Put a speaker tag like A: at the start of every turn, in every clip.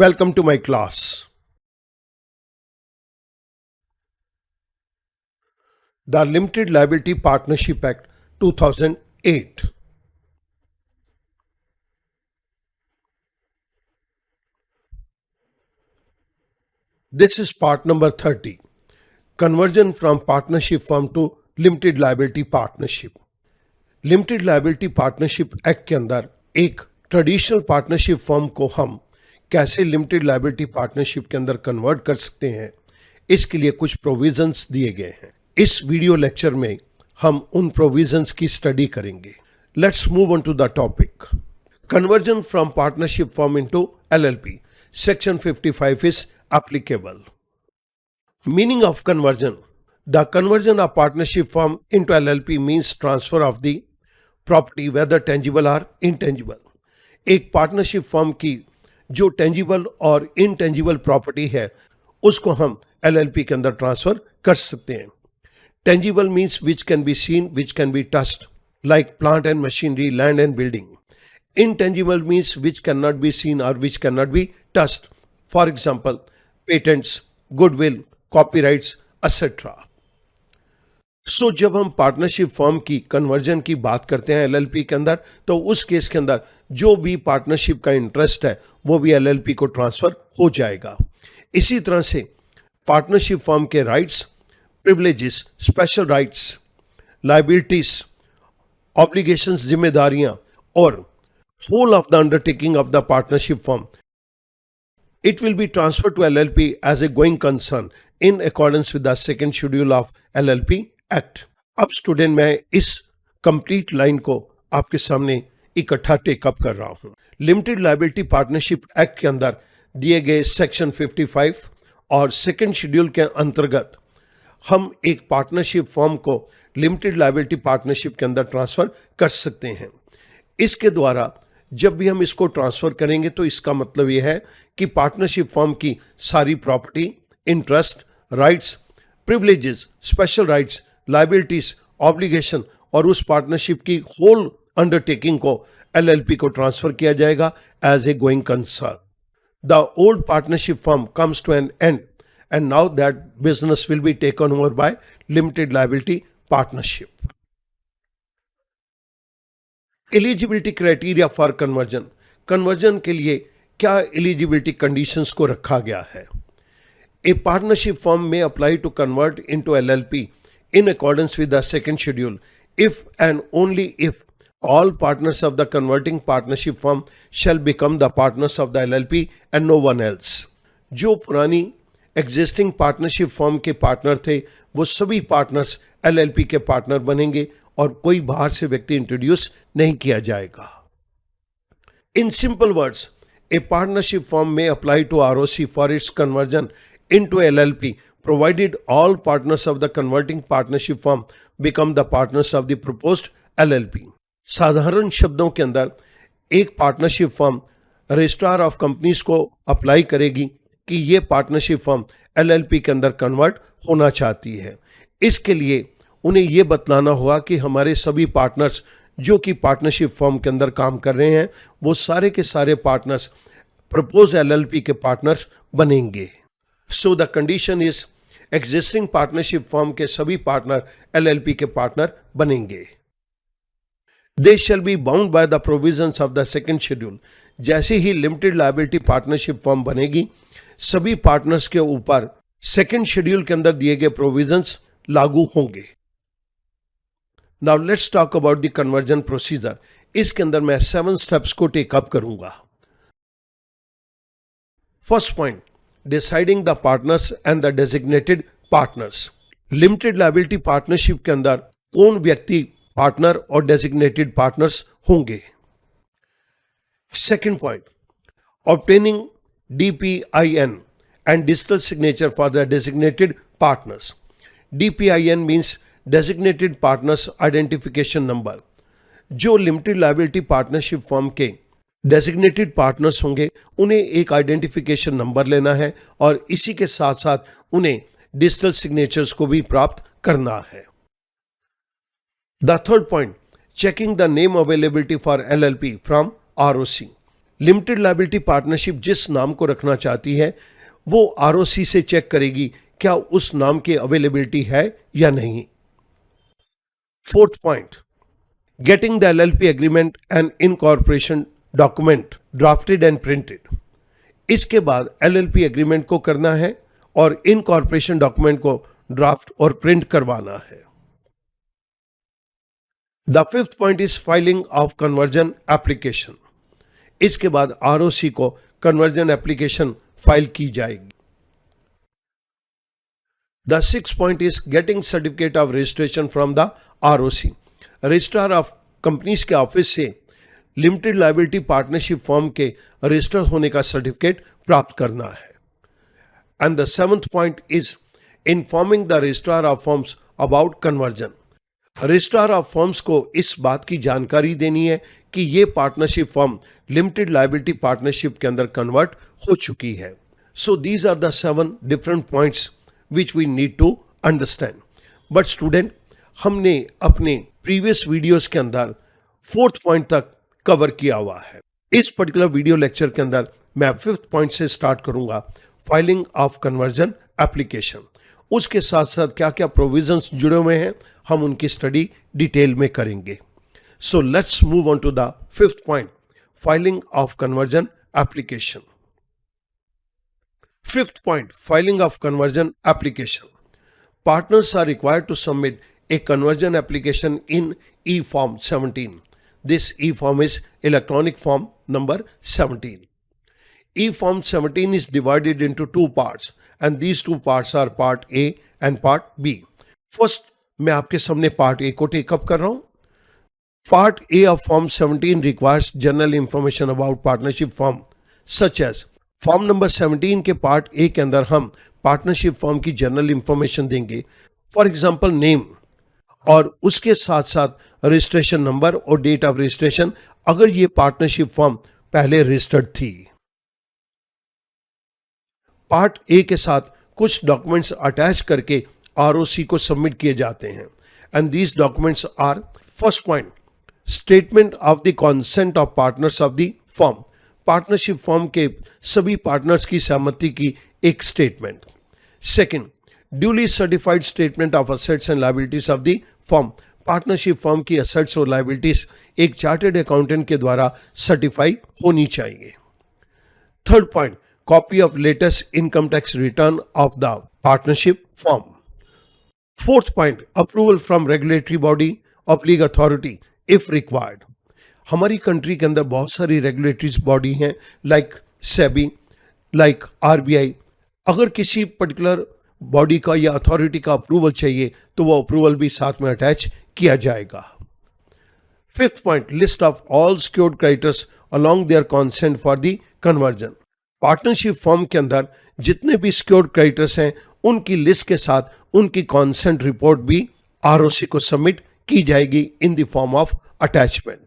A: Welcome to my class. The Limited Liability Partnership Act 2008. This is part number 30. Conversion from partnership firm to limited liability partnership. Limited liability partnership act के अंदर एक traditional partnership firm को हम कैसे limited liability partnership के अंदर convert कर सकते हैं, इसके लिए कुछ प्रोविजंस दिए गए हैं। इस वीडियो लेक्चर में हम उन प्रोविजंस की स्टडी करेंगे। Let's move on to the topic. Conversion from partnership firm into LLP, section 55 is applicable. Meaning of conversion: the conversion of partnership firm into LLP means transfer of the property whether tangible और intangible. एक partnership firm की जो tangible और intangible property है उसको हम LLP के अंदर ट्रांसफर कर सकते हैं। Tangible means which can be seen, which can be touched, like plant and machinery, land and building. Intangible means which can not be seen और which can not be touched, for example patents, goodwill, copyrights etcetera. So जब हम partnership firm की conversion की बात करते हैं LLP के अंदर, तो उस केस के अंदर जो भी पार्टनरशिप का इंटरेस्ट है वो भी एलएलपी को ट्रांसफर हो जाएगा। इसी तरह से पार्टनरशिप फर्म के rights, privileges, special rights, liabilities, obligations, जिम्मेदारियां और whole of the undertaking of the partnership firm, it will be transferred to LLP as a going concern in accordance with the second schedule of LLP Act. अब student मैं इस complete line को आपके सामने इकट्ठा take up कर रहा हूं। लिमिटेड लायबिलिटी पार्टनरशिप एक्ट के अंदर दिए गए सेक्शन 55 और सेकेंड शेड्यूल के अंतर्गत हम एक पार्टनरशिप फर्म को लिमिटेड लायबिलिटी पार्टनरशिप के अंदर ट्रांसफर कर सकते हैं। इसके द्वारा जब भी हम इसको ट्रांसफर करेंगे तो इसका मतलब यह है कि पार्टनरशिप फर्म की सारी property, interest, rights, privileges, special rights, liabilities, obligation और उस पार्टनरशिप की होल अंडरटेकिंग को एलएलपी को ट्रांसफर किया जाएगा as a going concern. The old partnership firm comes to an end and now that business will be taken over by limited liability partnership. Eligibility criteria for conversion. Conversion के लिए क्या eligibility conditions को रखा गया है? A partnership firm में apply to convert into LLP in accordance with the second schedule if and only if all partners of the converting partnership firm shall become the partners of the LLP and no one else. जो पुरानी existing partnership firm के partner थे वो सभी partners LLP के partner बनेंगे और कोई बाहर से व्यक्ति इंट्रोड्यूस नहीं किया जाएगा। In simple words, a partnership firm में apply to ROC for its conversion into LLP provided all partners of the converting partnership firm become the partners of the proposed LLP. साधारण शब्दों के अंदर एक partnership firm registrar of companies को apply करेगी कि ये पार्टनरशिप फर्म एलएलपी के अंदर कन्वर्ट होना चाहती है। इसके लिए उन्हें ये बतलाना होगा कि हमारे सभी पार्टनर्स जो कि पार्टनरशिप फर्म के अंदर काम कर रहे हैं वो सारे के सारे पार्टनर्स प्रपोज एलएलपी के पार्टनर्स बनेंगे। So the condition is existing partnership firm के सभी पार्टनर एलएलपी के पार्टनर बनेंगे। They shall be bound by the provisions of the second schedule. जैसे ही लिमिटेड लायबिलिटी पार्टनरशिप फर्म बनेगी सभी पार्टनर्स के ऊपर सेकेंड शेड्यूल के अंदर दिए गए प्रोविजंस लागू होंगे। Now let's talk about the conversion procedure. इसके अंदर मैं 7 स्टेप्स को टेकअप करूंगा। First point, deciding the partners and the designated partners. Limited liability partnership के अंदर कौन व्यक्ति पार्टनर और डेजिग्नेटेड पार्टनर्स होंगे। Second point, obtaining DPIN and digital signature for the designated partners. DPIN means Designated Partners Identification Number. जो limited liability partnership firm के designated partners होंगे उन्हें एक आइडेंटिफिकेशन नंबर लेना है और इसी के साथ साथ उन्हें डिजिटल सिग्नेचर्स को भी प्राप्त करना है। The third point, checking the name availability for LLP from ROC. Limited liability partnership जिस नाम को रखना चाहती है वो आरओसी से चेक करेगी क्या उस नाम की अवेलेबिलिटी है या नहीं। Fourth point, getting the LLP agreement and incorporation document drafted and printed. इसके बाद एलएलपी एग्रीमेंट को करना है और इनकॉर्पोरेशन डॉक्यूमेंट को ड्राफ्ट और प्रिंट करवाना है। The fifth point is filing of conversion application. इसके बाद आरओसी को कन्वर्जन एप्लीकेशन फाइल की जाएगी। The sixth point is getting certificate of registration from the ROC. Registrar of companies के ऑफिस से लिमिटेड लायबिलिटी पार्टनरशिप फॉर्म के register होने का सर्टिफिकेट प्राप्त करना है। And the seventh point is informing the registrar of forms about conversion. Registrar of forms को इस बात की जानकारी देनी है कि ये partnership form limited liability partnership के अंदर कन्वर्ट हो चुकी है। So these are the 7 different points which we need to understand. But student, हमने अपने प्रीवियस वीडियोस के अंदर 4th पॉइंट तक कवर किया हुआ है। इस पर्टिकुलर वीडियो लेक्चर के अंदर मैं 5th पॉइंट से स्टार्ट करूंगा, फाइलिंग ऑफ कन्वर्जन एप्लीकेशन। उसके साथ साथ क्या क्या प्रोविजंस जुड़े हुए हैं हम उनकी स्टडी डिटेल में करेंगे। So let's move on to the 5th point, filing of conversion application. 5th point, filing of conversion application. Partners are required to submit a conversion application in e-form 17. This e-form is electronic form number 17. E-form 17 is divided into 2 parts and these 2 parts are part A and part B. First, मैं आपके सामने part A को take up कर रहा हूँ। Part A of Form 17 requires general information about partnership form such as form number 17 के part A के अंदर हम पार्टनरशिप फॉर्म की जनरल इंफॉर्मेशन देंगे, फॉर एग्जांपल नेम, और उसके साथ साथ रजिस्ट्रेशन नंबर और डेट ऑफ रजिस्ट्रेशन अगर ये पार्टनरशिप फॉर्म पहले रजिस्टर्ड थी। पार्ट ए के साथ कुछ डॉक्यूमेंट्स अटैच करके आरओसी को सबमिट किए जाते हैं and these documents are, first point, statement of the consent of partners of the form. Partnership form के सभी पार्टनर्स की सहमति की एक statement. Second, duly certified statement of assets and liabilities of the form. Partnership form की assets और liabilities एक chartered accountant के द्वारा सर्टिफाई होनी चाहिए। Third point, copy of latest income tax return of the partnership form. Fourth point, approval from regulatory body of legal authority if required. हमारी country के अंदर बहुत सारी रेगुलेटरी बॉडी हैं लाइक सेबी, लाइक आरबीआई। अगर किसी पर्टिकुलर बॉडी का या अथॉरिटी का अप्रूवल चाहिए तो वो अप्रूवल भी साथ में अटैच किया जाएगा। Fifth point, list of all secured creditors along their consent for the conversion. Partnership form के अंदर जितने भी सिक्योर्ड क्रेडिटर्स हैं उनकी लिस्ट के साथ उनकी कॉन्सेंट रिपोर्ट भी आरओसी को सबमिट की जाएगी in the form of attachment.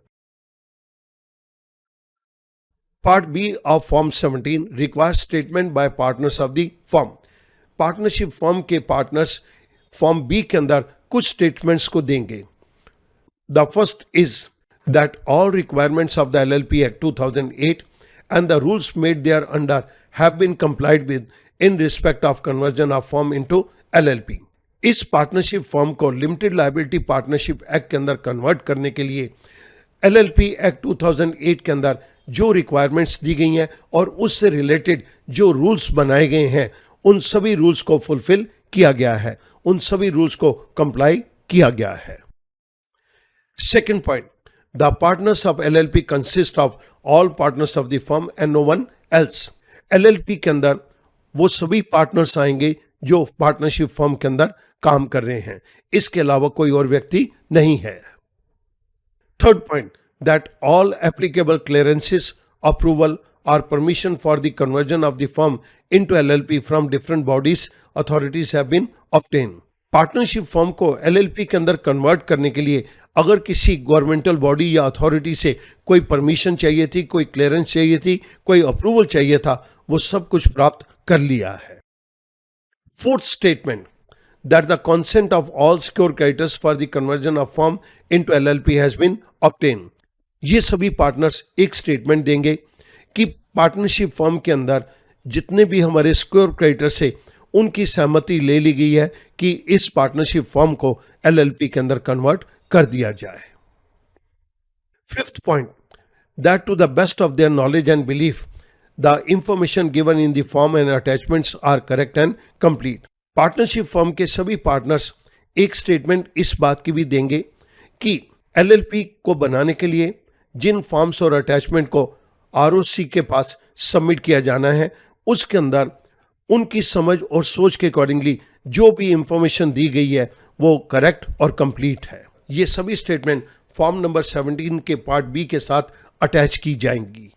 A: Part B of Form 17 requires statement by partners of the firm. Partnership form के पार्टनर्स फॉर्म बी के अंदर कुछ स्टेटमेंट्स को देंगे। The first is that all requirements of the LLP Act 2008 and the rules made thereunder have been complied with in respect of conversion of firm into LLP. इस partnership form को limited liability partnership act के अंदर convert करने के लिए LLP Act 2008 के अंदर जो रिक्वायरमेंट्स दी गई हैं और उससे रिलेटेड जो रूल्स बनाए गए हैं उन सभी रूल्स को फुलफिल किया गया है, उन सभी रूल्स को कंप्लाई किया गया है। Second point, the partners of LLP consist of all partners of the firm and no one else. LLP के अंदर वो सभी पार्टनर्स आएंगे जो पार्टनरशिप फर्म के अंदर काम कर रहे हैं, इसके अलावा कोई और व्यक्ति नहीं है। Third point, that all applicable clearances, approval or permission for the conversion of the firm into LLP from different bodies, authorities have been obtained. Partnership firm को LLP के अंदर कन्वर्ट करने के लिए अगर किसी गवर्नमेंटल बॉडी या अथॉरिटी से कोई परमिशन चाहिए थी, कोई क्लियरेंस चाहिए थी, कोई अप्रूवल चाहिए था, वो सब कुछ प्राप्त कर लिया है। Fourth statement, that the consent of all secured creditors for the conversion of firm into LLP has been obtained. ये सभी पार्टनर्स एक स्टेटमेंट देंगे कि पार्टनरशिप फॉर्म के अंदर जितने भी हमारे सिक्योर क्रेडिटर्स है उनकी सहमति ले ली गई है कि इस पार्टनरशिप फॉर्म को एलएलपी के अंदर कन्वर्ट कर दिया जाए। Fifth point, that to the best of their knowledge and belief, the information given in the form and attachments are correct and complete. Partnership firm के सभी पार्टनर्स एक स्टेटमेंट इस बात की भी देंगे कि एलएलपी को बनाने के लिए जिन फॉर्म्स और अटैचमेंट को आरओसी के पास सबमिट किया जाना है उसके अंदर उनकी समझ और सोच के अकॉर्डिंगली जो भी इंफॉर्मेशन दी गई है वो करेक्ट और कंप्लीट है। ये सभी स्टेटमेंट फॉर्म नंबर 17 के पार्ट बी के साथ अटैच की जाएंगी।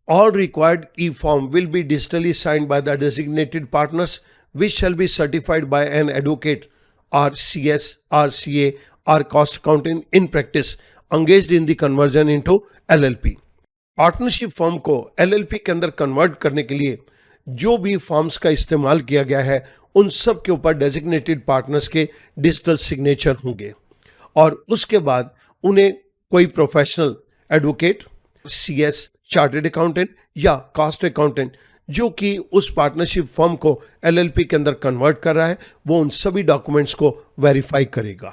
A: All required e-form will be digitally signed by the designated partners, which shall be certified by an advocate or CS, RCA or cost accountant in practice engaged in the conversion into LLP. Partnership form को LLP के अंदर convert करने के लिए जो भी forms का इस्तेमाल किया गया है उन सब के ऊपर डेजिग्नेटेड पार्टनर्स के डिजिटल सिग्नेचर होंगे और उसके बाद उन्हें कोई professional advocate, CS, chartered accountant या कॉस्ट अकाउंटेंट जो कि उस पार्टनरशिप फर्म को LLP के अंदर कन्वर्ट कर रहा है वो उन सभी डॉक्यूमेंट्स को वेरीफाई करेगा।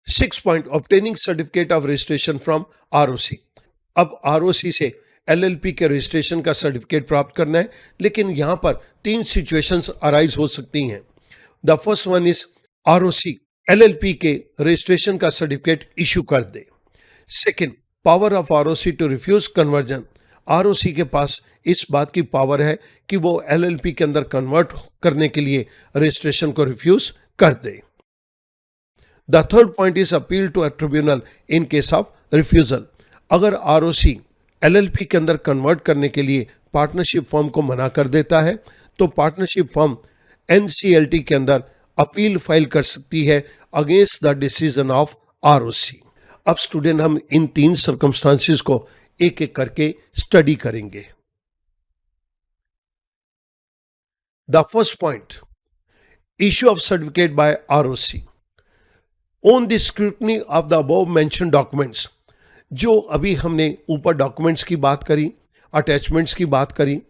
A: 6 point, obtaining certificate of registration from ROC। अब ROC से LLP के रजिस्ट्रेशन का सर्टिफिकेट प्राप्त करना है, लेकिन यहां पर 3 सिचुएशंस अराइज हो सकती हैं। The first one is ROC LLP के रजिस्ट्रेशन का सर्टिफिकेट इशू कर दे। Second, power of ROC to refuse conversion. ROC के पास इस बात की पावर है कि वो LLP के अंदर कन्वर्ट करने के लिए रजिस्ट्रेशन को रिफ्यूज कर दे। The third point is appeal to a tribunal in case of refusal. अगर ROC LLP के अंदर कन्वर्ट करने के लिए पार्टनरशिप फर्म को मना कर देता है तो पार्टनरशिप फर्म NCLT के अंदर अपील फाइल कर सकती है against the decision of ROC। अब स्टूडेंट हम इन 3 सर्कमस्टांसेस को एक एक करके स्टडी करेंगे। The first point, issue of certificate bye ROC on the scrutiny of the above mentioned documents. जो अभी हमने ऊपर डॉक्यूमेंट्स की बात करी, अटैचमेंट्स की बात करी,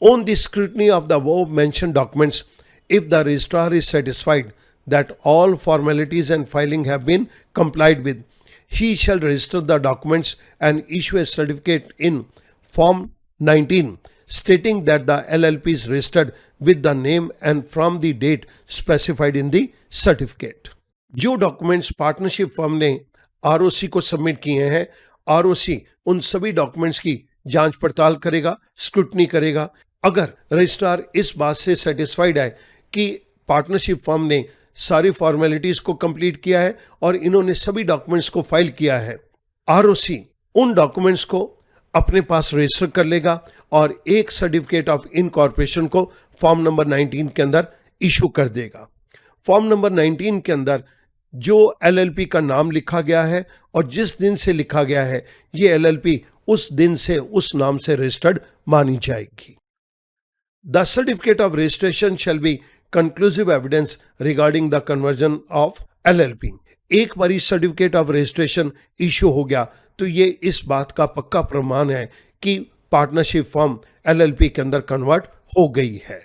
A: on the scrutiny of the above mentioned documents if the registrar is satisfied that all formalities and filing have been complied with, he shall register the documents and issue a certificate in Form 19 stating that the LLP is registered with the name and from the date specified in the certificate. जो documents partnership firm ने ROC को submit किए हैं, ROC उन सभी documents की जांच पड़ताल करेगा, स्क्रूटनी करेगा। अगर रजिस्ट्रार इस बात से सेटिस्फाइड है कि पार्टनरशिप फर्म ने सारी फॉर्मेलिटीज को कंप्लीट किया है और इन्होंने सभी डॉक्यूमेंट्स को फाइल किया है, ROC उन डॉक्यूमेंट्स को अपने पास रजिस्टर कर लेगा और एक सर्टिफिकेट ऑफ इनकॉर्पोरेशन को फॉर्म नंबर 19 के अंदर इशू कर देगा। फॉर्म नंबर 19 के अंदर जो LLP का नाम लिखा गया है और जिस दिन से लिखा गया है ये LLP उस दिन से उस नाम से रजिस्टर्ड मानी जाएगी। The certificate of registration shall be conclusive evidence regarding the conversion of LLP। एक बारी सर्टिफिकेट ऑफ रजिस्ट्रेशन इशू हो गया तो ये इस बात का पक्का प्रमाण है कि पार्टनरशिप फर्म LLP के अंदर कन्वर्ट हो गई है।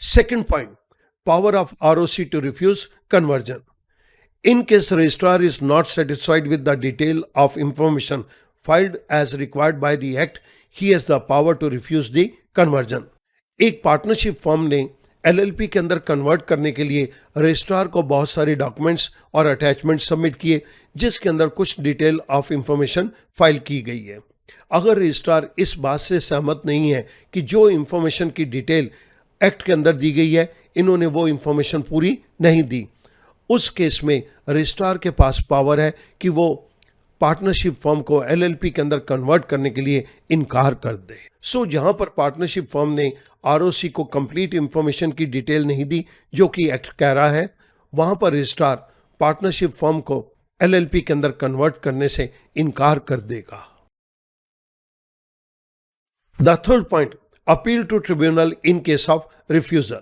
A: Second point, power of ROC to refuse conversion. In case registrar is not satisfied with the detail of information filed as required by the Act, he has the power to refuse the conversion। एक partnership firm ने LLP के अंदर convert करने के लिए registrar को बहुत सारे डॉक्यूमेंट्स और अटैचमेंट सबमिट किए जिसके अंदर कुछ डिटेल ऑफ इंफॉर्मेशन फाइल की गई है। अगर रजिस्ट्रार इस बात से सहमत नहीं है कि जो इंफॉर्मेशन की डिटेल एक्ट के अंदर दी गई है इन्होंने वो इंफॉर्मेशन पूरी नहीं दी, उस केस में रजिस्ट्रार के पास पावर है कि वो पार्टनरशिप फर्म को LLP के अंदर कन्वर्ट करने के लिए इनकार कर दे। सो जहां पर पार्टनरशिप फर्म ने ROC को कंप्लीट इंफॉर्मेशन की डिटेल नहीं दी जो कि एक्ट कह रहा है, वहां पर रजिस्ट्रार पार्टनरशिप फर्म को LLP के अंदर कन्वर्ट करने से इनकार कर देगा। The third point, appeal to tribunal in case of refusal.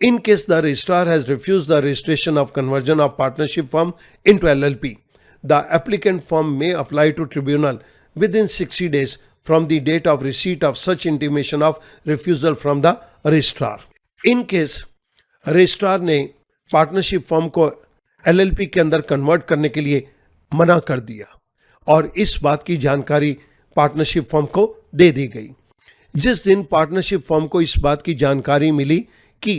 A: In case the registrar has refused the registration of conversion of partnership firm into LLP, the applicant firm may apply to tribunal within 60 days from the date of receipt of such intimation of refusal from the registrar. In case registrar ने partnership firm को LLP के अंदर convert करने के लिए मना कर दिया और इस बात की जानकारी पार्टनरशिप फर्म को दे दी गई। जिस दिन पार्टनरशिप फर्म को इस बात की जानकारी मिली कि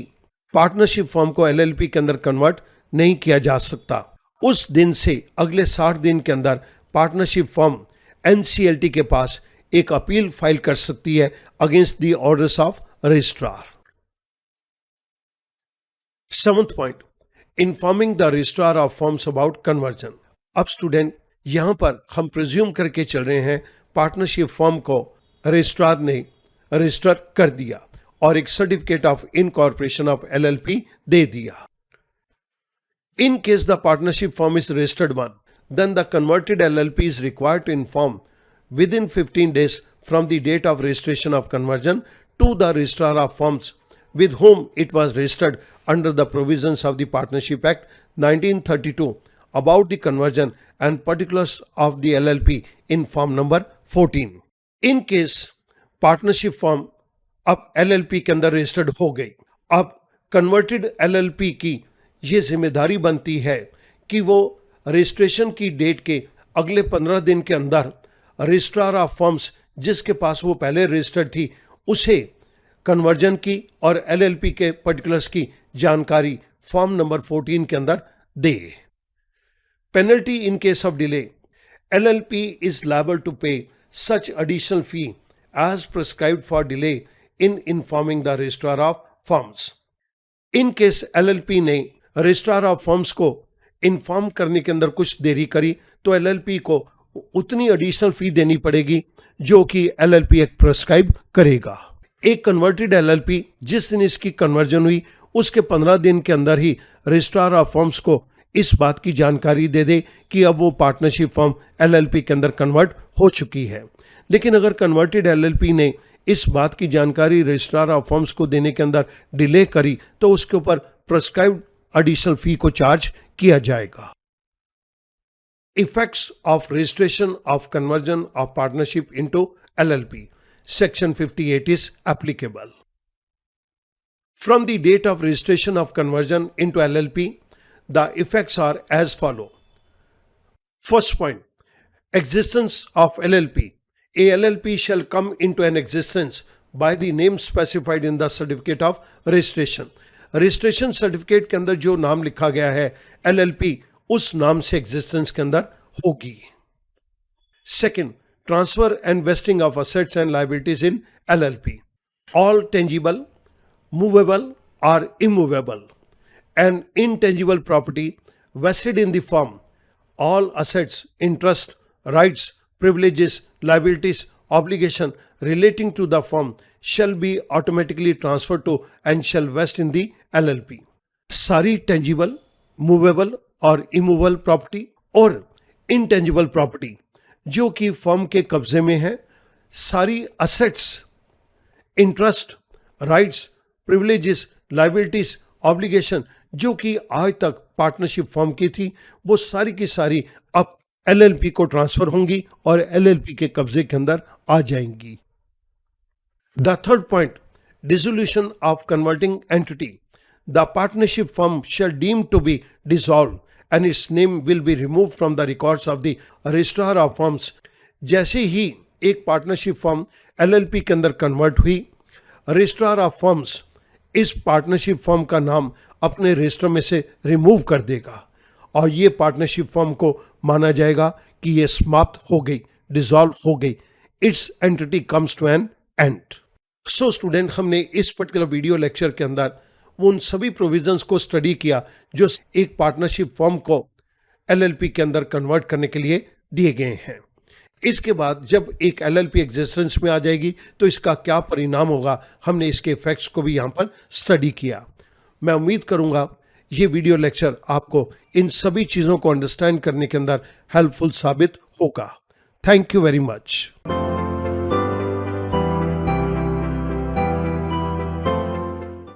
A: पार्टनरशिप फर्म को LLP के अंदर कन्वर्ट नहीं किया जा सकता, उस दिन से अगले 60 दिन के अंदर पार्टनरशिप फर्म NCLT के पास एक अपील फाइल कर सकती है against the orders of registrar. 7th point, informing the registrar of firms about conversion. अब स्टूडेंट यहां पर हम प्रिज्यूम करके चल रहे हैं पार्टनरशिप फर्म को रजिस्ट्रार ने रजिस्टर कर दिया और एक certificate of incorporation of LLP दे दिया। In case the partnership firm is registered one, then the converted LLP is required to inform within 15 days from the date of registration of conversion to the registrar of firms with whom it was registered under the provisions of the Partnership Act 1932 about the conversion and particulars of the LLP in form number 14. In case partnership firm अब LLP के अंदर registered हो गई, अब converted LLP की ये जिम्मेदारी बनती है कि वो रजिस्ट्रेशन की डेट के अगले 15 दिन के अंदर रजिस्ट्रार ऑफ फर्म्स जिसके पास वो पहले रजिस्टर्ड थी उसे कन्वर्जन की और LLP के पर्टिकुलर्स की जानकारी फॉर्म नंबर 14 के अंदर दे। Penalty in case of delay, LLP is liable to pay such additional fee as prescribed for delay in informing the registrar of firms. In case LLP ने registrar of firms को inform करने के अंदर कुछ देरी करी तो LLP को उतनी एडिशनल फी देनी पड़ेगी जो कि LLP एक प्रिस्क्राइब करेगा। एक कन्वर्टेड LLP जिस दिन इसकी कन्वर्जन हुई उसके 15 दिन के अंदर ही रजिस्ट्रार ऑफ फर्म्स को इस बात की जानकारी दे दे कि अब वो पार्टनरशिप फर्म LLP के अंदर कन्वर्ट हो चुकी है। लेकिन अगर कन्वर्टेड LLP ने इस बात की जानकारी रजिस्ट्रार ऑफ फर्म्स को देने के अंदर डिले करी तो उसके ऊपर प्रिस्क्राइब्ड एडिशनल फी को चार्ज किया जाएगा। Effects of registration of conversion of partnership into LLP, Section 58 is applicable. From the date of registration of conversion into LLP, the effects are as follow. First point, existence of LLP. A LLP shall come into an existence by the name specified in the certificate of registration. Registration certificate के अंदर जो नाम लिखा गया है LLP उस नाम से एग्जिस्टेंस के अंदर होगी। Second, transfer and vesting of assets and liabilities in LLP. All tangible, movable or immovable and intangible property vested in the firm, all assets, interest, rights, privileges, liabilities, obligation relating to the firm shall be automatically transferred to and shall vest in the LLP. सारी tangible, movable और immovable property और intangible property जो कि firm के कब्जे में है, सारी assets, interest, rights, privileges, liabilities, obligation जो कि आज तक पार्टनरशिप फर्म की थी वो सारी की सारी अब LLP को ट्रांसफर होंगी और LLP के कब्जे के अंदर आ जाएंगी। The third point, dissolution of converting entity. The partnership firm shall deem to be dissolve and its name will be removed from the records of the registrar of firms. जैसे ही एक पार्टनरशिप फर्म LLP के अंदर convert हुई, registrar of firms इस partnership firm का नाम अपने register में से रिमूव कर देगा और ये पार्टनरशिप फर्म को माना जाएगा कि ये समाप्त हो गई, डिसॉल्व हो गई, its entity comes to an end. So student, हमने इस पर्टिकुलर वीडियो लेक्चर के अंदर वो उन सभी प्रोविजंस को स्टडी किया जो एक पार्टनरशिप फर्म को LLP के अंदर कन्वर्ट करने के लिए दिए गए हैं। इसके बाद जब एक LLP एग्जिस्टेंस में आ जाएगी तो इसका क्या परिणाम होगा, हमने इसके इफेक्ट्स को भी यहाँ पर स्टडी किया। मैं उम्मीद करूँगा ये वीडियो लेक्चर आपको इन सभी चीज़ों को अंडरस्टैंड करने के अंदर हेल्पफुल साबित होगा। Thank you very much.